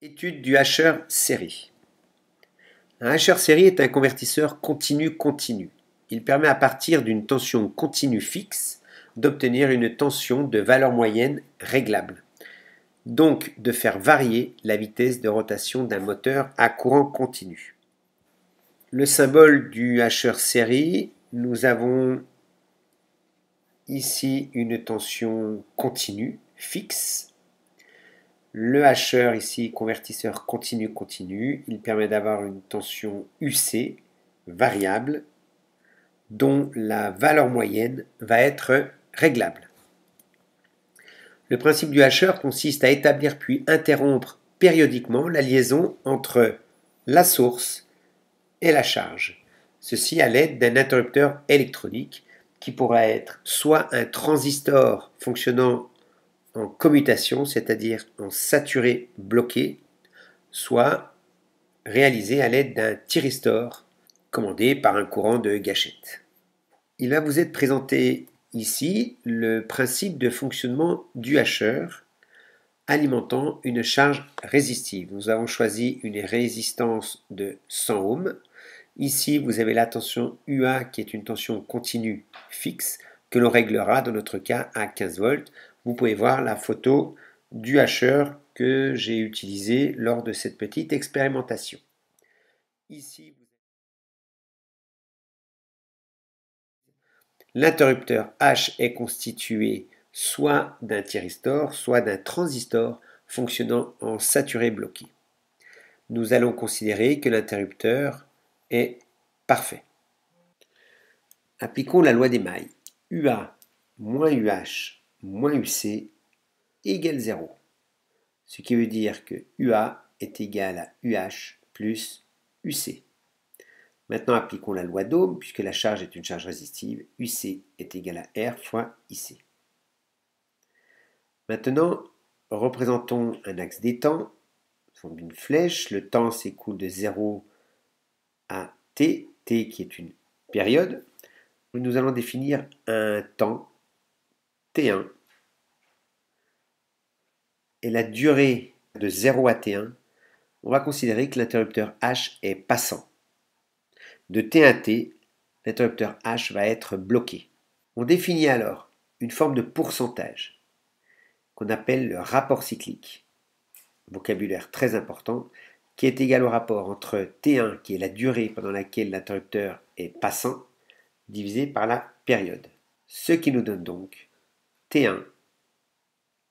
Étude du hacheur série. Un hacheur série est un convertisseur continu-continu. Il permet à partir d'une tension continue fixe d'obtenir une tension de valeur moyenne réglable, donc de faire varier la vitesse de rotation d'un moteur à courant continu. Le symbole du hacheur série, nous avons ici une tension continue fixe. Le hacheur ici, convertisseur continu-continu, il permet d'avoir une tension UC variable dont la valeur moyenne va être réglable. Le principe du hacheur consiste à établir puis interrompre périodiquement la liaison entre la source et la charge. Ceci à l'aide d'un interrupteur électronique qui pourra être soit un transistor fonctionnant en commutation, c'est-à-dire en saturé bloqué, soit réalisé à l'aide d'un thyristor commandé par un courant de gâchette. Il va vous être présenté ici le principe de fonctionnement du hacheur alimentant une charge résistive. Nous avons choisi une résistance de 100 ohms. Ici, vous avez la tension UA qui est une tension continue fixe que l'on réglera dans notre cas à 15 volts. Vous pouvez voir la photo du hacheur que j'ai utilisé lors de cette petite expérimentation. Ici, l'interrupteur H est constitué soit d'un thyristor, soit d'un transistor fonctionnant en saturé bloqué. Nous allons considérer que l'interrupteur est parfait. Appliquons la loi des mailles. UA moins UH moins UC égale 0. Ce qui veut dire que UA est égal à UH plus UC. Maintenant, appliquons la loi d'Ohm, puisque la charge est une charge résistive. UC est égal à R fois IC. Maintenant, représentons un axe des temps, sous forme d'une flèche. Le temps s'écoule de 0 à t, t qui est une période. Nous allons définir un temps, t1, et la durée de 0 à t1, on va considérer que l'interrupteur H est passant. De t à t, l'interrupteur H va être bloqué. On définit alors une forme de pourcentage qu'on appelle le rapport cyclique, vocabulaire très important, qui est égal au rapport entre T1, qui est la durée pendant laquelle l'interrupteur est passant, divisé par la période. Ce qui nous donne donc T1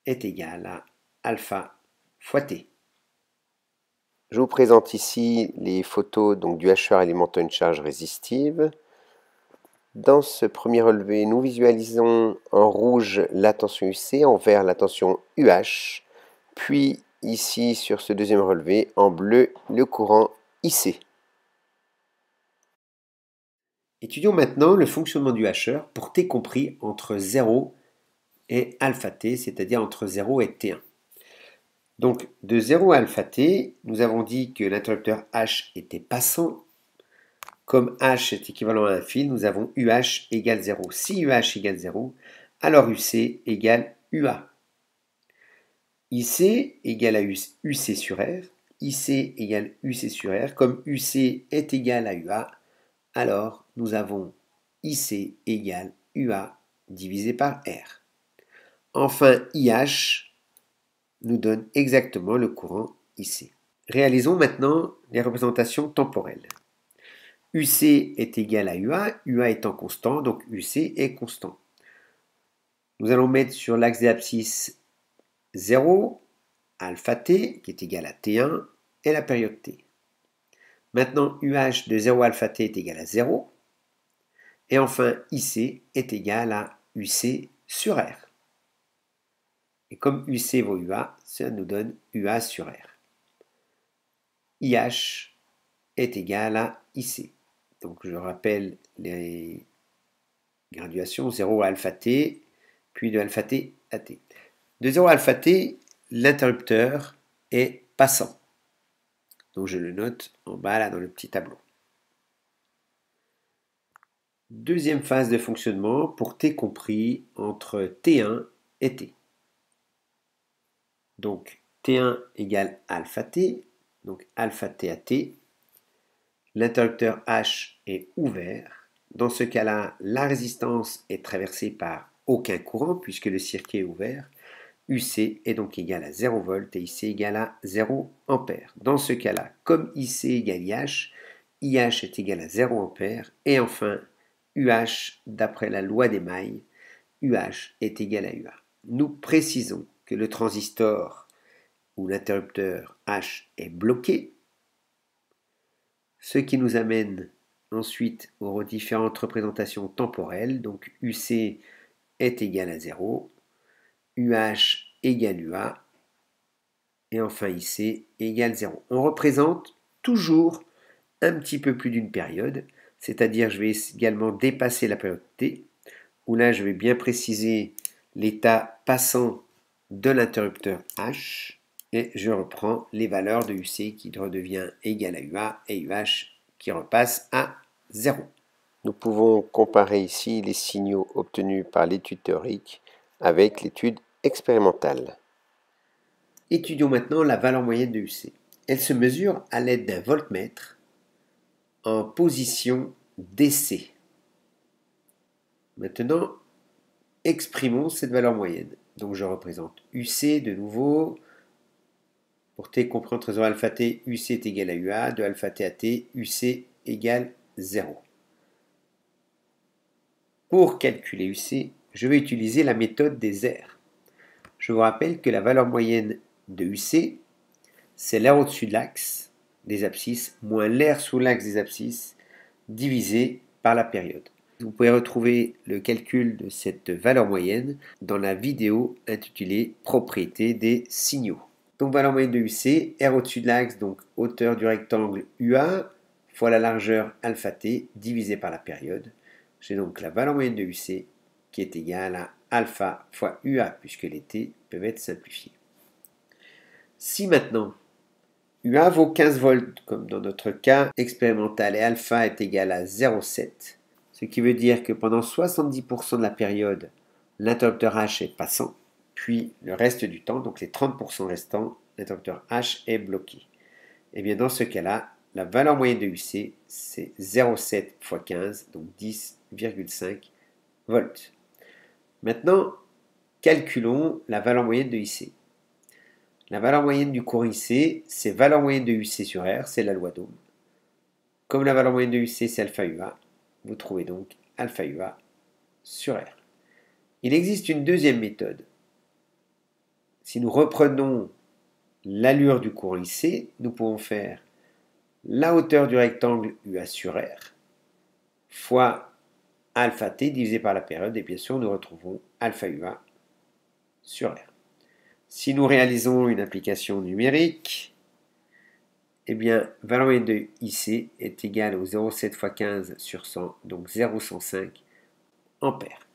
est égal à alpha fois T. Je vous présente ici les photos du hacheur alimentant une charge résistive. Dans ce premier relevé, nous visualisons en rouge la tension UC, en vert la tension UH, puis ici sur ce deuxième relevé, en bleu, le courant IC. Étudions maintenant le fonctionnement du hacheur pour T compris entre 0 et alpha T, c'est-à-dire entre 0 et T1. Donc de 0 à alpha T, nous avons dit que l'interrupteur H était passant. Comme H est équivalent à un fil, nous avons UH égale 0. Si UH égale 0, alors UC égale UA. IC égale à UC sur R. IC égale UC sur R. Comme UC est égal à UA, alors nous avons IC égale UA divisé par R. Enfin, IH nous donne exactement le courant IC. Réalisons maintenant les représentations temporelles. UC est égal à UA, UA étant constant, donc UC est constant. Nous allons mettre sur l'axe des abscisses 0, alpha t, qui est égal à T1, et la période T. Maintenant, UH de 0 alpha t est égal à 0. Et enfin, IC est égal à UC sur R. Et comme UC vaut UA, ça nous donne UA sur R. IH est égal à IC. Donc je rappelle les graduations 0 à alpha t, puis de alpha t à t. De 0 à alpha t, l'interrupteur est passant. Donc je le note en bas là dans le petit tableau. Deuxième phase de fonctionnement pour t compris entre T1 et T. Donc T1 égale alpha T, donc alpha T à T. L'interrupteur H est ouvert. Dans ce cas-là, la résistance est traversée par aucun courant puisque le circuit est ouvert. UC est donc égal à 0 volts et IC égal à 0 ampère. Dans ce cas-là, comme IC égale IH, IH est égal à 0 ampère. Et enfin, UH, d'après la loi des mailles, UH est égal à UA. Nous précisons que le transistor ou l'interrupteur H est bloqué, ce qui nous amène ensuite aux différentes représentations temporelles. Donc UC est égal à 0, UH égale UA, et enfin IC égale 0. On représente toujours un petit peu plus d'une période, c'est-à-dire je vais également dépasser la période T, où là je vais bien préciser l'état passant de l'interrupteur H, et je reprends les valeurs de UC qui redevient égal à UA et UH qui repasse à 0. Nous pouvons comparer ici les signaux obtenus par l'étude théorique avec l'étude expérimentale. Étudions maintenant la valeur moyenne de UC. Elle se mesure à l'aide d'un voltmètre en position DC. Maintenant, exprimons cette valeur moyenne. Donc je représente UC de nouveau. Pour T compris entre 0 et alpha T, UC est égal à UA. De alpha T à T, UC égale 0. Pour calculer UC, je vais utiliser la méthode des aires. Je vous rappelle que la valeur moyenne de UC, c'est l'air au-dessus de l'axe des abscisses moins l'air sous l'axe des abscisses divisé par la période. Vous pouvez retrouver le calcul de cette valeur moyenne dans la vidéo intitulée Propriétés des signaux. Donc valeur moyenne de UC, R au-dessus de l'axe, donc hauteur du rectangle UA fois la largeur alpha T divisé par la période. J'ai donc la valeur moyenne de UC qui est égale à alpha fois UA puisque les T peuvent être simplifiés. Si maintenant UA vaut 15 volts comme dans notre cas expérimental et alpha est égal à 0,7, ce qui veut dire que pendant 70% de la période, l'interrupteur H est passant, puis le reste du temps, donc les 30% restants, l'interrupteur H est bloqué. Et bien dans ce cas-là, la valeur moyenne de UC, c'est 0,7 fois 15, donc 10,5 volts. Maintenant, calculons la valeur moyenne de IC. La valeur moyenne du courant IC, c'est valeur moyenne de UC sur R, c'est la loi d'Ohm. Comme la valeur moyenne de UC, c'est alpha UA, vous trouvez donc alpha UA sur R. Il existe une deuxième méthode. Si nous reprenons l'allure du courant IC, nous pouvons faire la hauteur du rectangle UA sur R fois alpha T divisé par la période, et bien sûr nous retrouvons alpha UA sur R. Si nous réalisons une application numérique, eh bien, valeur moyenne de IC est égale au 0,7 fois 15 sur 100, donc 0,105 ampères.